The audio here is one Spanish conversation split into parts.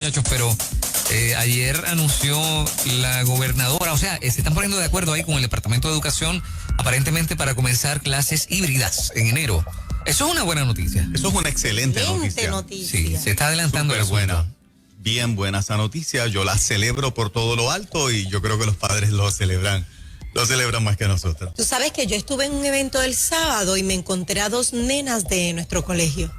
muchachos, pero ayer anunció la gobernadora, o sea, se están poniendo de acuerdo ahí con el Departamento de Educación, aparentemente para comenzar clases híbridas en enero. Eso es una buena noticia. Eso es una excelente noticia. Sí, se está adelantando el asunto. Buena. Bien buena esa noticia. Yo la celebro por todo lo alto y yo creo que los padres lo celebran más que nosotros. Tú sabes que yo estuve en un evento el sábado y me encontré a 2 nenas de nuestro colegio.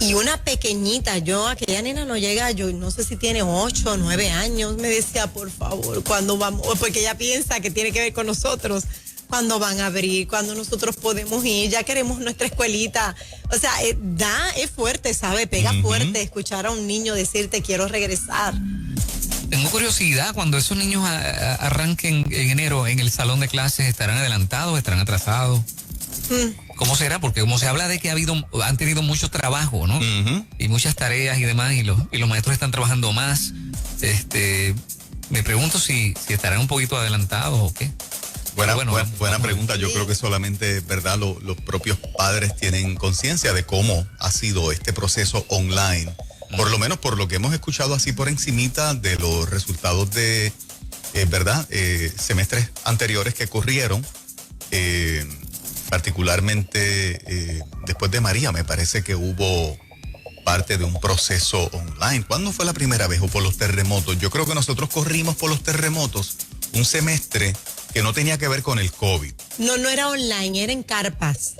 Y una pequeñita, aquella nena no llega, yo no sé si tiene 8 o 9 años, me decía, por favor, ¿cuándo vamos? Porque ella piensa que tiene que ver con nosotros. ¿Cuándo van a abrir? ¿Cuándo nosotros podemos ir? Ya queremos nuestra escuelita. O sea, es fuerte, ¿sabe? Pega fuerte escuchar a un niño decirte, quiero regresar. Tengo curiosidad, cuando esos niños arranquen en enero en el salón de clases, ¿estarán adelantados, estarán atrasados? ¿Cómo será? Porque como se habla de que han tenido mucho trabajo, ¿no? Y muchas tareas y demás, y los maestros están trabajando más. Me pregunto si estarán un poquito adelantados o qué. Buena pregunta. Yo creo que solamente, ¿verdad? Los propios padres tienen conciencia de cómo ha sido este proceso online. Por lo menos por lo que hemos escuchado así por encimita de los resultados de, ¿verdad? Semestres anteriores que ocurrieron, particularmente después de María, me parece que hubo parte de un proceso online. ¿Cuándo fue la primera vez? ¿O por los terremotos? Yo creo que nosotros corrimos por los terremotos un semestre que no tenía que ver con el COVID. No era online, era en carpas.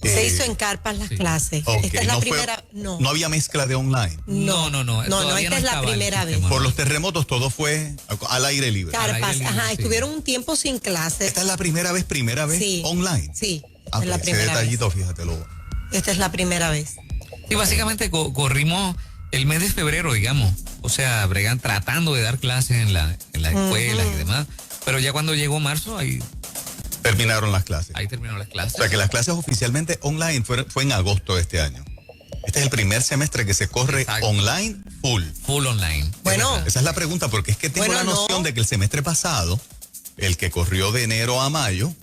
Se hizo en carpas las clases. Okay. Esta es la primera. No había mezcla de online. No, esta es la primera vez. Por los terremotos todo fue al aire libre. Carpas, estuvieron un tiempo sin clases. ¿Esta es la primera vez sí. online? Sí, es la primera ese detallito, vez. Fíjatelo. Esta es la primera vez. Y básicamente corrimos el mes de febrero, digamos. O sea, tratando de dar clases en la escuela y demás. Pero ya cuando llegó marzo, ahí terminaron las clases. Ahí terminaron las clases. O sea, que las clases oficialmente online fue en agosto de este año. Este es el primer semestre que se corre online, Full online. Bueno. Esa es la pregunta, porque es que tengo la noción de que el semestre pasado, el que corrió de enero a mayo,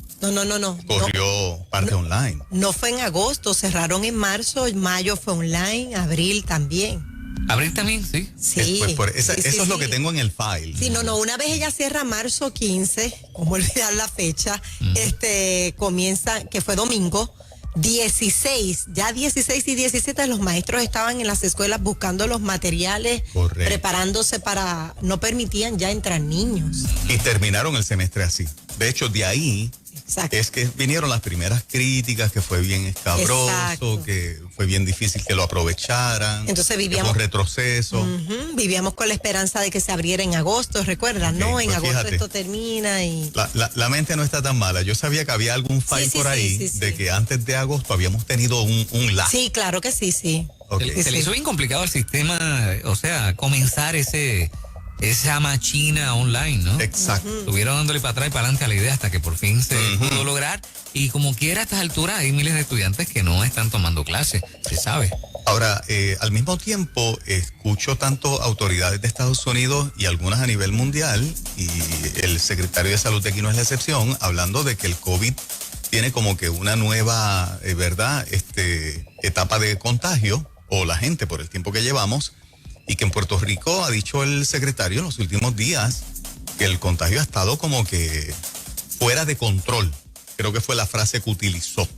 corrió parte online. No fue en agosto, cerraron en marzo, en mayo fue online, abril también. ¿Abril también? Sí. Sí. Eso es lo que tengo en el file. Sí, una vez ella cierra marzo 15, como olvidar la fecha, comienza, que fue domingo, 16 y 17 los maestros estaban en las escuelas buscando los materiales, preparándose no permitían ya entrar niños. Y terminaron el semestre así. De hecho, de ahí es que vinieron las primeras críticas, que fue bien escabroso, que fue bien difícil que lo aprovecharan. Entonces vivíamos un retroceso. Vivíamos con la esperanza de que se abriera en agosto, ¿recuerdan? En agosto fíjate, esto termina y... La mente no está tan mala. Yo sabía que había algún file por ahí de que antes de agosto habíamos tenido un lag. Sí, claro que sí. Okay. Se le hizo bien complicado al sistema, o sea, comenzar esa machina online, ¿no? Exacto. Estuvieron dándole para atrás y para adelante a la idea hasta que por fin se pudo lograr. Y como quiera, a estas alturas hay miles de estudiantes que no están tomando clases, se sabe. Ahora, al mismo tiempo, escucho tanto autoridades de Estados Unidos y algunas a nivel mundial, y el secretario de Salud de aquí no es la excepción, hablando de que el COVID tiene como que una nueva, ¿verdad? Etapa de contagio, o la gente por el tiempo que llevamos, y que en Puerto Rico, ha dicho el secretario en los últimos días, que el contagio ha estado como que fuera de control. Creo que fue la frase que utilizó.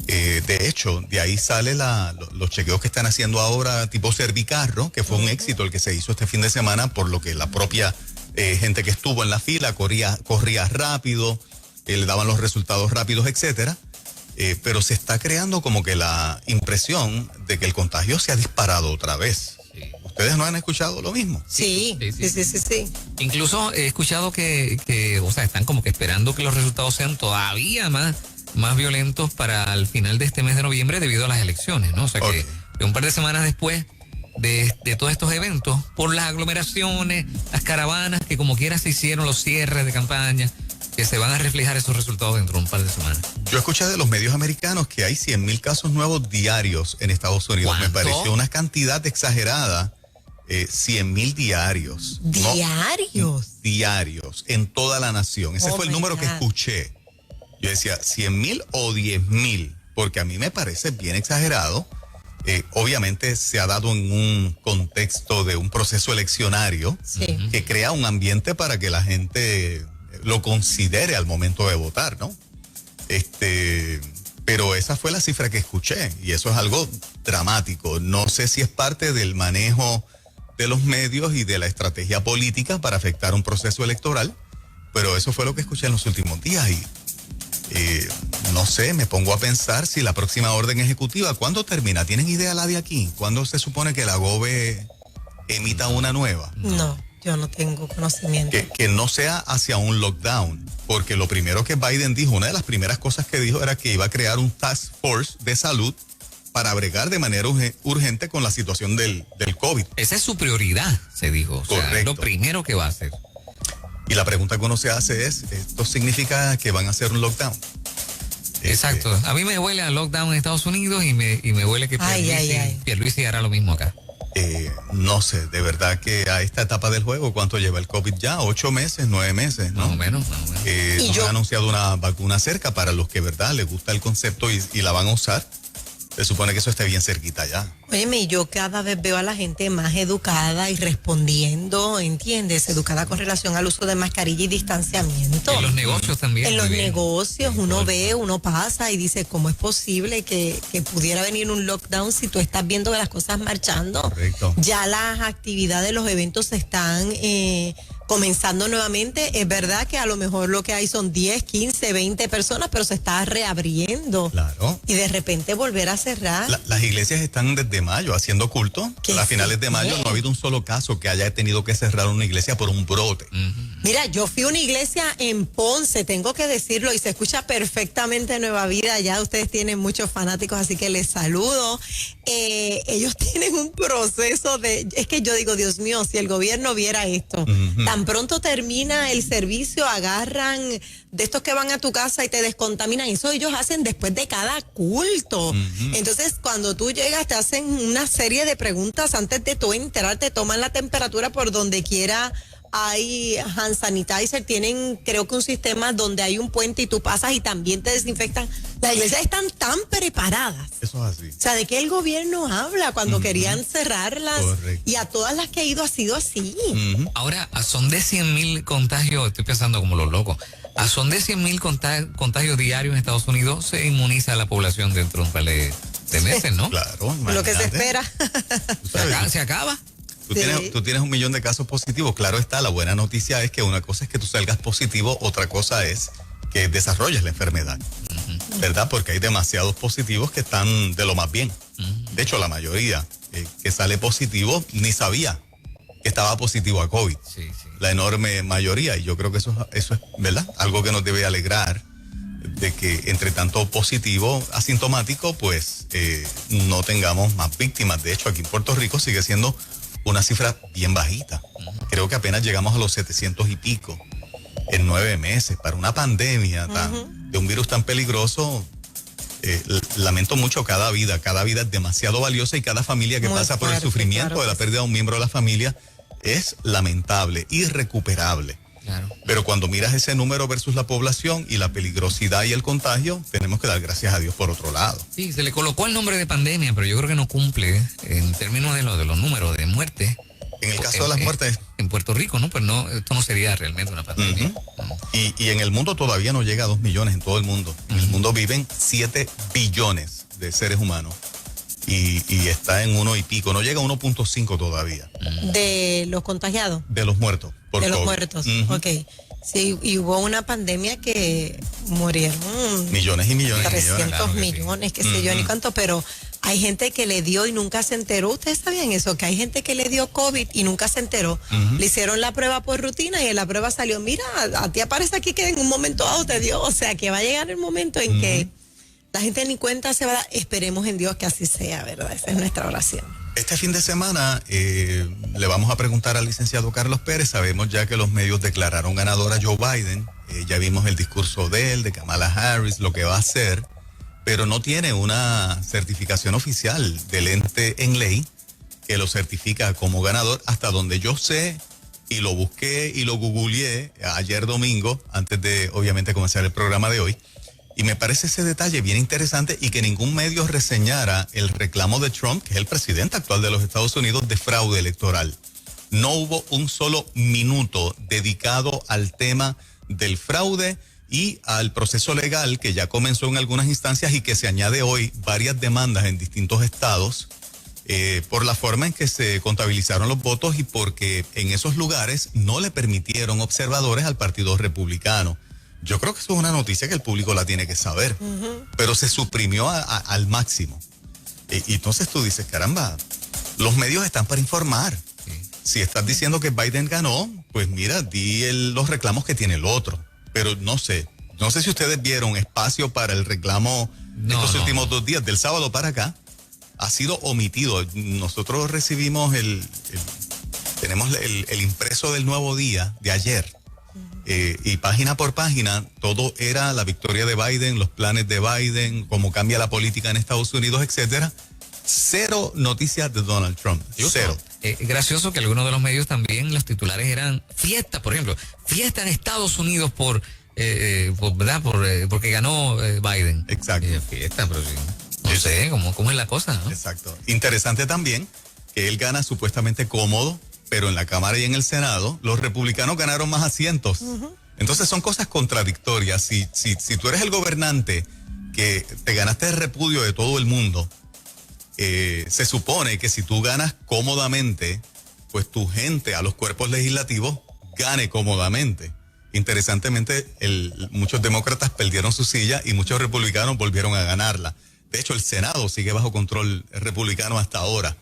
De hecho, de ahí sale los chequeos que están haciendo ahora tipo Servicarro, que fue un éxito el que se hizo este fin de semana, por lo que la propia gente que estuvo en la fila corría rápido, le daban los resultados rápidos, etcétera. Pero se está creando como que la impresión de que el contagio se ha disparado otra vez. ¿Ustedes no han escuchado lo mismo? Sí. Incluso he escuchado que o sea, están como que esperando que los resultados sean todavía más violentos para el final de este mes de noviembre debido a las elecciones, ¿no? O sea, que un par de semanas después de todos estos eventos, por las aglomeraciones, las caravanas, que como quiera se hicieron, los cierres de campaña, que se van a reflejar esos resultados dentro de un par de semanas. Yo escuché de los medios americanos que hay 100,000 casos nuevos diarios en Estados Unidos. ¿Cuánto? Me pareció una cantidad exagerada. 100,000 diarios. ¿Diarios? Diarios, en toda la nación. Ese fue el número que escuché. Yo decía, 100,000 o 10,000, porque a mí me parece bien exagerado obviamente se ha dado en un contexto de un proceso eleccionario Sí. que crea un ambiente para que la gente lo considere al momento de votar, ¿no? Pero esa fue la cifra que escuché y eso es algo dramático. No sé si es parte del manejo de los medios y de la estrategia política para afectar un proceso electoral, pero eso fue lo que escuché en los últimos días y no sé, me pongo a pensar si la próxima orden ejecutiva, ¿cuándo termina? ¿Tienen idea la de aquí? ¿Cuándo se supone que la GOBE emita una nueva? No, yo no tengo conocimiento. Que no sea hacia un lockdown, porque lo primero que Biden dijo, una de las primeras cosas que dijo era que iba a crear un task force de salud para bregar de manera urgente con la situación del COVID. Esa es su prioridad, se dijo. O sea, es Correcto. lo primero que va a hacer. Y la pregunta que uno se hace es, ¿esto significa que van a hacer un lockdown? Exacto. A mí me huele a lockdown en Estados Unidos y me huele que Pierluisi hará lo mismo acá. No sé, de verdad que a esta etapa del juego, ¿cuánto lleva el COVID ya? 8 meses, 9 meses, ¿no? Más o menos. Nos han anunciado una vacuna cerca para los que, ¿verdad?, les gusta el concepto y la van a usar. Se supone que eso esté bien cerquita ya. Óyeme, yo cada vez veo a la gente más educada y respondiendo, ¿entiendes? Educada con relación al uso de mascarilla y distanciamiento. En los negocios también. En los muy bien. negocios uno ve, uno pasa y dice, ¿cómo es posible que pudiera venir un lockdown si tú estás viendo que las cosas marchando? Correcto. Ya las actividades, los eventos se están comenzando nuevamente. Es verdad que a lo mejor lo que hay son 10, 15, 20 personas, pero se está reabriendo. Claro. Y de repente volver a cerrar. Las iglesias están desde mayo haciendo culto. A finales de mayo no ha habido un solo caso que haya tenido que cerrar una iglesia por un brote. Mira, yo fui a una iglesia en Ponce, tengo que decirlo, y se escucha perfectamente Nueva Vida. Ya ustedes tienen muchos fanáticos, así que les saludo. Ellos tienen un proceso es que yo digo, Dios mío, si el gobierno viera esto, tan pronto termina el servicio, agarran de estos que van a tu casa y te descontaminan. Eso ellos hacen después de cada culto. Entonces, cuando tú llegas, te hacen una serie de preguntas antes de tú entrar, te toman la temperatura por donde quiera. Hay hand sanitizer, tienen creo que un sistema donde hay un puente y tú pasas y también te desinfectan. Las iglesias están tan preparadas. Eso es así. O sea, ¿de qué el gobierno habla cuando querían cerrarlas? Correcto. Y a todas las que ha ido ha sido así. Ahora, son de 100,000 contagios, estoy pensando como los locos, son de 100,000 contagios diarios en Estados Unidos, se inmuniza a la población dentro de un par de meses, ¿no? Claro. Lo que se espera. Se acaba. Tú tienes 1 millón de casos positivos. Claro está, la buena noticia es que una cosa es que tú salgas positivo, otra cosa es que desarrolles la enfermedad, ¿verdad? Porque hay demasiados positivos que están de lo más bien. De hecho, la mayoría que sale positivo ni sabía que estaba positivo a COVID. Sí. La enorme mayoría, y yo creo que eso es, ¿verdad?, algo que nos debe alegrar, de que entre tanto positivo asintomático, pues no tengamos más víctimas. De hecho, aquí en Puerto Rico sigue siendo una cifra bien bajita. Creo que apenas llegamos a los 700 y pico en 9 meses. Para una pandemia de un virus tan peligroso, lamento mucho cada vida. Cada vida es demasiado valiosa y cada familia que Muy pasa por el fuerte, sufrimiento claro de la que pérdida de un miembro de la familia es lamentable, irrecuperable. Claro. Pero cuando miras ese número versus la población y la peligrosidad y el contagio, tenemos que dar gracias a Dios por otro lado. Sí, se le colocó el nombre de pandemia, pero yo creo que no cumple en términos de los números de muerte. En el caso de las muertes. En Puerto Rico, ¿no? Pues no, esto no sería realmente una pandemia. Y en el mundo todavía no llega a 2 millones en todo el mundo. En el mundo viven 7 billones de seres humanos. Y está en 1 y pico, no llega a 1.5 todavía. De los contagiados. De los muertos. De los muertos, ok. Sí, y hubo una pandemia que murieron millones y millones. 300 claro que millones, qué sé yo, ni cuánto, pero hay gente que le dio y nunca se enteró. ¿Ustedes sabían eso? Que hay gente que le dio COVID y nunca se enteró. Le hicieron la prueba por rutina y en la prueba salió, mira, a ti aparece aquí que en un momento dado te dio. O sea, que va a llegar el momento en que la gente ni cuenta se va a dar. Esperemos en Dios que así sea, ¿verdad? Esa es nuestra oración. Este fin de semana le vamos a preguntar al licenciado Carlos Pérez. Sabemos ya que los medios declararon ganador a Joe Biden. Ya vimos el discurso de él, de Kamala Harris, lo que va a hacer, pero no tiene una certificación oficial del ente en ley que lo certifica como ganador, hasta donde yo sé, y lo busqué y lo googleé ayer domingo, antes de obviamente comenzar el programa de hoy. Y me parece ese detalle bien interesante y que ningún medio reseñara el reclamo de Trump, que es el presidente actual de los Estados Unidos, de fraude electoral. No hubo un solo minuto dedicado al tema del fraude y al proceso legal que ya comenzó en algunas instancias y que se añade hoy varias demandas en distintos estados por la forma en que se contabilizaron los votos y porque en esos lugares no le permitieron observadores al Partido Republicano. Yo creo que eso es una noticia que el público la tiene que saber, pero se suprimió al máximo. Y entonces tú dices, caramba, los medios están para informar. Sí. Si estás diciendo que Biden ganó, pues mira, di los reclamos que tiene el otro. Pero no sé si ustedes vieron espacio para el reclamo estos últimos 2 días, del sábado para acá, ha sido omitido. Nosotros recibimos tenemos el impreso del Nuevo Día de ayer. Y página por página, todo era la victoria de Biden, los planes de Biden, cómo cambia la política en Estados Unidos, etcétera. Cero noticias de Donald Trump. Cero. Gracioso que algunos de los medios también, los titulares eran fiesta, por ejemplo, fiesta en Estados Unidos ¿verdad? Porque ganó Biden. Exacto. Fiesta, pero sí, no sé cómo es la cosa, ¿no? Exacto. Interesante también que él gana supuestamente cómodo, pero en la Cámara y en el Senado, los republicanos ganaron más asientos. Entonces son cosas contradictorias. Si tú eres el gobernante que te ganaste el repudio de todo el mundo, se supone que si tú ganas cómodamente, pues tu gente a los cuerpos legislativos gane cómodamente. Interesantemente, muchos demócratas perdieron su silla y muchos republicanos volvieron a ganarla. De hecho, el Senado sigue bajo control republicano hasta ahora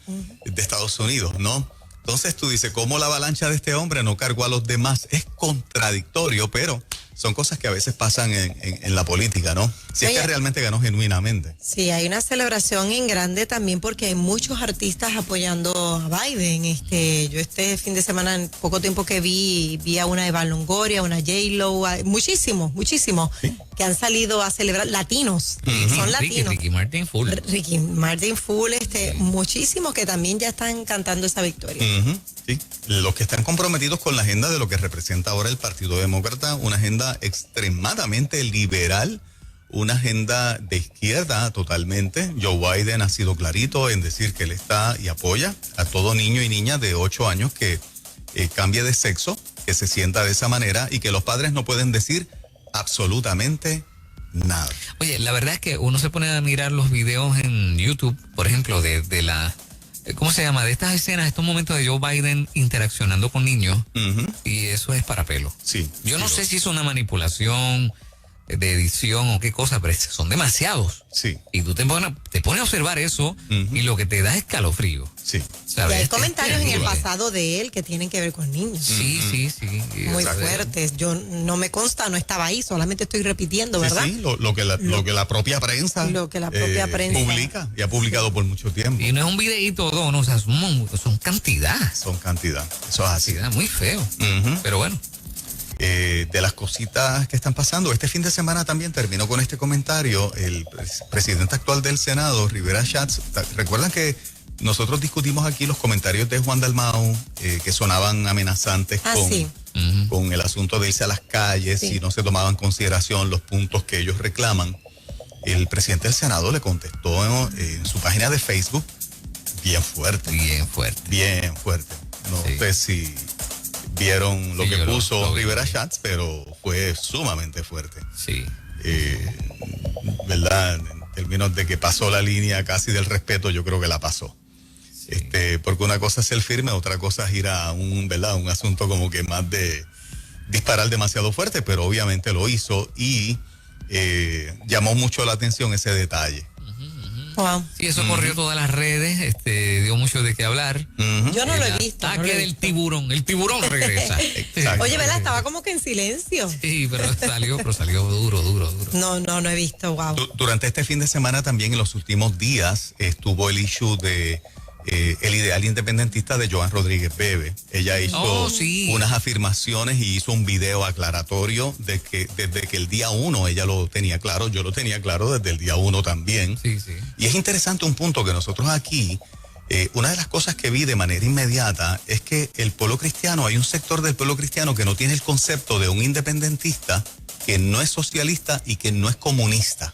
de Estados Unidos, ¿no? Entonces tú dices, ¿cómo la avalancha de este hombre no cargó a los demás? Es contradictorio, pero son cosas que a veces pasan en la política, ¿no? Si es que realmente ganó genuinamente. Sí, hay una celebración en grande también porque hay muchos artistas apoyando a Biden. Yo este fin de semana, en poco tiempo que vi a una Eva Longoria, una J-Lo, muchísimos, ¿sí? Que han salido a celebrar, latinos, son latinos. Ricky Martin Full. Ricky Martin Full, muchísimos que también ya están cantando esa victoria. Sí, los que están comprometidos con la agenda de lo que representa ahora el Partido Demócrata, una agenda extremadamente liberal, una agenda de izquierda totalmente. Joe Biden ha sido clarito en decir que él está y apoya a todo niño y niña de 8 años que cambie de sexo, que se sienta de esa manera y que los padres no pueden decir absolutamente nada. Oye, la verdad es que uno se pone a mirar los videos en YouTube, por ejemplo, de la... ¿Cómo se llama? De estas escenas, estos momentos de Joe Biden interaccionando con niños, y eso es para pelo. Sí. Yo no sé si es una manipulación de edición o qué cosa, pero son demasiados. Sí. Y tú te pones a observar eso y lo que te da es escalofrío. Sí. ¿Sabes? Y hay comentarios en el pasado de él que tienen que ver con niños. Sí. Muy fuertes. Yo no me consta, no estaba ahí, solamente estoy repitiendo, ¿verdad? Sí, lo que la propia prensa publica y ha publicado por mucho tiempo. Y no es un videíto, no, o sea, son cantidad. Son cantidad. Eso es así. Muy feo. Pero bueno. De las cositas que están pasando. Este fin de semana también terminó con este comentario el presidente actual del Senado, Rivera Schatz. ¿Recuerdan que nosotros discutimos aquí los comentarios de Juan Dalmau que sonaban amenazantes con el asunto de irse a las calles y no se tomaban en consideración los puntos que ellos reclaman? El presidente del Senado le contestó en su página de Facebook bien fuerte. No sé si vieron lo que puso Rivera Schatz, pero fue sumamente fuerte. Sí. ¿Verdad? En términos de que pasó la línea casi del respeto, yo creo que la pasó. Sí. Porque una cosa es el firme, otra cosa es ir a un asunto como que más de disparar demasiado fuerte, pero obviamente lo hizo y llamó mucho la atención ese detalle. Wow. Sí, eso corrió todas las redes, dio mucho de qué hablar. Yo no lo he visto. El tiburón regresa. Oye, ¿verdad? Estaba como que en silencio. Sí, pero salió duro. No he visto, wow. Durante este fin de semana también, en los últimos días, estuvo el issue de el ideal independentista de Joan Rodríguez Bebe. Ella hizo unas afirmaciones y hizo un video aclaratorio de que desde que el día 1 ella lo tenía claro, yo lo tenía claro desde el día 1 también. Sí. Y es interesante un punto que nosotros aquí, una de las cosas que vi de manera inmediata es que el pueblo cristiano, hay un sector del pueblo cristiano que no tiene el concepto de un independentista que no es socialista y que no es comunista.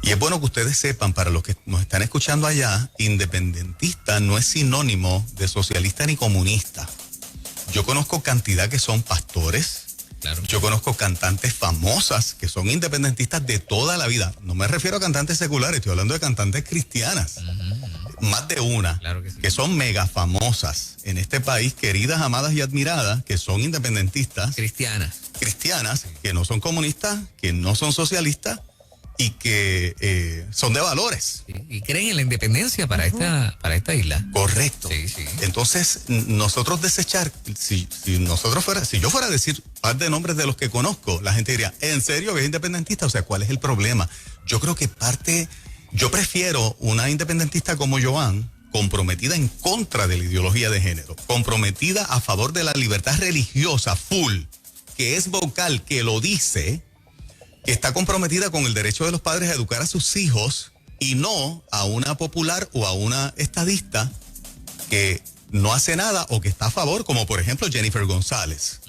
Y es bueno que ustedes sepan, para los que nos están escuchando allá, independentista no es sinónimo de socialista ni comunista. Yo conozco cantidad que son pastores. Claro. Yo conozco cantantes famosas que son independentistas de toda la vida. No me refiero a cantantes seculares, estoy hablando de cantantes cristianas. Más de una, claro que sí, que son mega famosas en este país, queridas, amadas y admiradas, que son independentistas. Cristianas, que no son comunistas, que no son socialistas y que son de valores. Sí, y creen en la independencia para esta isla. Correcto. Sí, sí. Entonces, nosotros desechar, si yo fuera a decir un par de nombres de los que conozco, la gente diría, ¿en serio que es independentista? O sea, ¿cuál es el problema? Yo creo que yo prefiero una independentista como Joan, comprometida en contra de la ideología de género, comprometida a favor de la libertad religiosa full, que es vocal, que lo dice, que está comprometida con el derecho de los padres a educar a sus hijos y no a una popular o a una estadista que no hace nada o que está a favor, como por ejemplo Jennifer González.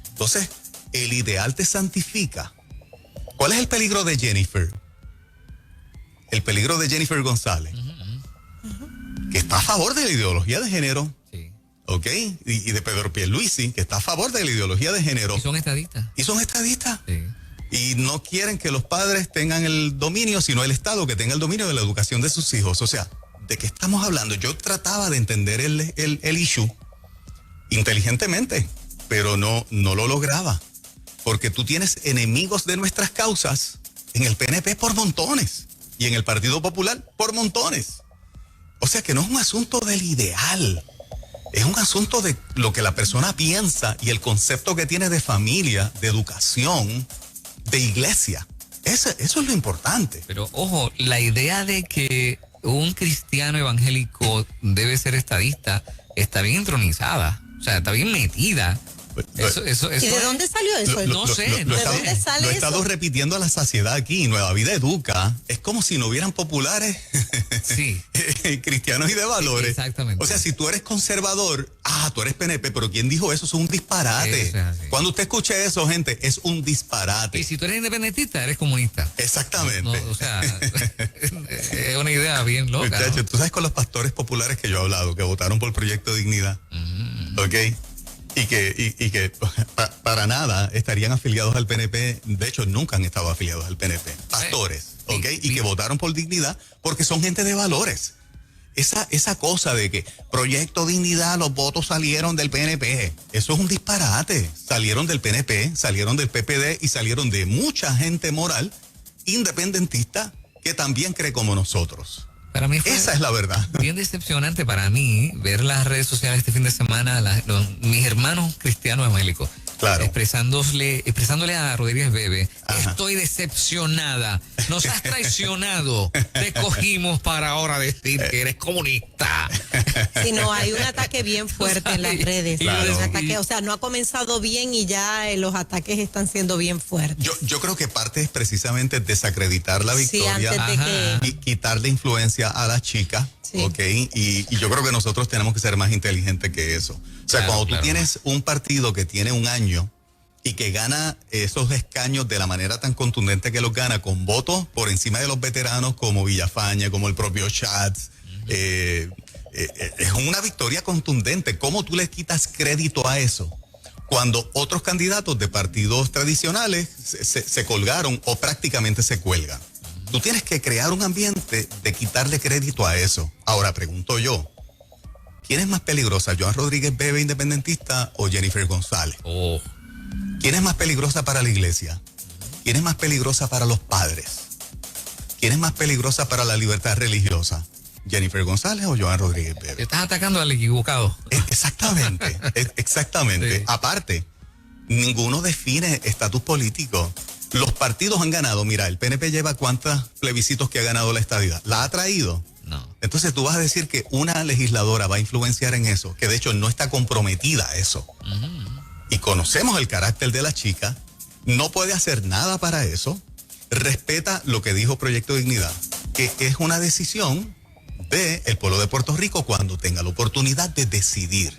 Entonces, el ideal te santifica. ¿Cuál es el peligro de Jennifer? El peligro de Jennifer González, que está a favor de la ideología de género. Sí. ¿Ok? Y de Pedro Pierluisi, que está a favor de la ideología de género. Y son estadistas. Sí. Y no quieren que los padres tengan el dominio, sino el Estado que tenga el dominio de la educación de sus hijos. O sea, ¿de qué estamos hablando? Yo trataba de entender el issue inteligentemente, pero no lo lograba. Porque tú tienes enemigos de nuestras causas en el PNP por montones y en el Partido Popular por montones. O sea que no es un asunto del ideal. Es un asunto de lo que la persona piensa y el concepto que tiene de familia, de educación, de iglesia. Eso es lo importante. Pero ojo, la idea de que un cristiano evangélico debe ser estadista está bien entronizada, o sea, está bien metida. Eso ¿Y de dónde salió eso? No sé. ¿De dónde sale Lo he eso? estado repitiendo a la saciedad aquí. Nueva Vida Educa. Es como si no hubieran populares Sí. cristianos y de valores. Exactamente. O sea, si tú eres conservador, tú eres PNP, pero ¿quién dijo eso? Eso es un disparate. Eso es así. Cuando usted escuche eso, gente, es un disparate. Y si tú eres independentista, eres comunista. Exactamente. No, o sea, es una idea bien loca. Muchachos, ¿no? tú sabes con los pastores populares que yo he hablado, que votaron por Proyecto Dignidad. ¿Ok? Y que para nada estarían afiliados al PNP. De hecho, nunca han estado afiliados al PNP. Pastores, ¿ok? Y que votaron por Dignidad porque son gente de valores. Esa cosa de que Proyecto Dignidad, los votos salieron del PNP, eso es un disparate. Salieron del PNP, salieron del PPD y salieron de mucha gente moral independentista que también cree como nosotros. Para mí Esa es la verdad. Bien decepcionante para mí ver las redes sociales este fin de semana, mis hermanos cristianos evangélicos, Claro. expresándole a Rodríguez Bebe, Ajá. estoy decepcionada, nos has traicionado, te cogimos para ahora decir que eres comunista. Si no, hay un ataque bien fuerte en las redes. Claro. Un ataque, o sea, no ha comenzado bien y ya los ataques están siendo bien fuertes. Yo creo que parte es precisamente desacreditar la Sí, victoria antes de que... y quitarle influencia a la chica, Sí. ¿ok? Y yo creo que nosotros tenemos que ser más inteligentes que eso. O sea, Claro, cuando claro. tú tienes un partido que tiene un año y que gana esos escaños de la manera tan contundente que los gana, con votos por encima de los veteranos como Villafañe, como el propio Schatz, es una victoria contundente. ¿Cómo tú le quitas crédito a eso? Cuando otros candidatos de partidos tradicionales se colgaron o prácticamente se cuelgan. Tú tienes que crear un ambiente de quitarle crédito a eso. Ahora pregunto yo, ¿quién es más peligrosa, Joan Rodríguez Bebe, independentista, o Jennifer González? Oh, ¿Quién es más peligrosa para la iglesia? ¿Quién es más peligrosa para los padres? ¿Quién es más peligrosa para la libertad religiosa? ¿Jennifer González o Joan Rodríguez Bebe? estás atacando al equivocado. Exactamente, exactamente. Sí. Aparte, ninguno define estatus político. Los partidos han ganado. Mira, el PNP lleva cuántos plebiscitos que ha ganado la estadidad. ¿La ha traído? No. Entonces tú vas a decir que una legisladora va a influenciar en eso, que de hecho no está comprometida a eso. Y conocemos el carácter de la chica, no puede hacer nada para eso, respeta lo que dijo Proyecto Dignidad, que es una decisión del pueblo de Puerto Rico cuando tenga la oportunidad de decidir.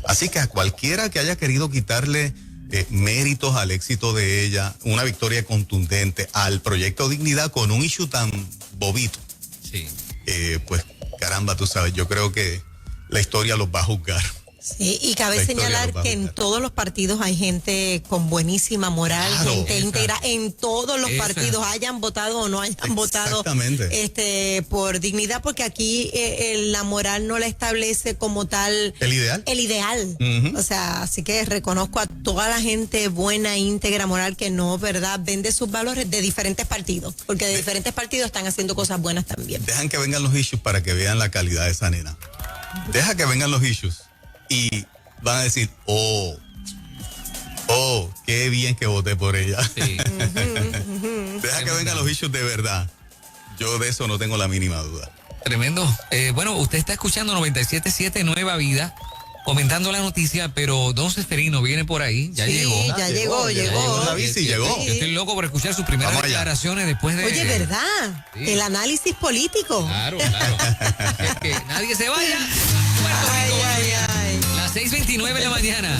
Así que a cualquiera que haya querido quitarle méritos al éxito de ella, una victoria contundente al Proyecto Dignidad con un issue tan bobito. Sí. Pues caramba, tú sabes, yo creo que la historia los va a juzgar. Sí, y cabe señalar que en todos los partidos hay gente con buenísima moral, Claro, gente íntegra, en todos los partidos, hayan votado o no hayan votado por dignidad, porque aquí la moral no la establece como tal el ideal. El ideal. Uh-huh. O sea, así que reconozco a toda la gente buena, íntegra, moral, que no, ¿verdad?, vende sus valores de diferentes partidos, porque de diferentes partidos están haciendo cosas buenas también. Dejan que vengan los issues para que vean la calidad de esa nena. Deja que vengan los issues. Y van a decir, qué bien que voté por ella. Sí. Deja que vengan los issues de verdad. Yo de eso no tengo la mínima duda. Tremendo. Bueno, usted está escuchando 97.7 Nueva Vida, comentando la noticia, pero don Seferino viene por ahí. Ya llegó. Ya llegó. La bici llegó. Yo estoy loco por escuchar sus primeras declaraciones después de... Oye, ¿verdad? Sí. El análisis político. Claro. Es que nadie se vaya. Puerto Rico, Ay. las 6:29 de la mañana.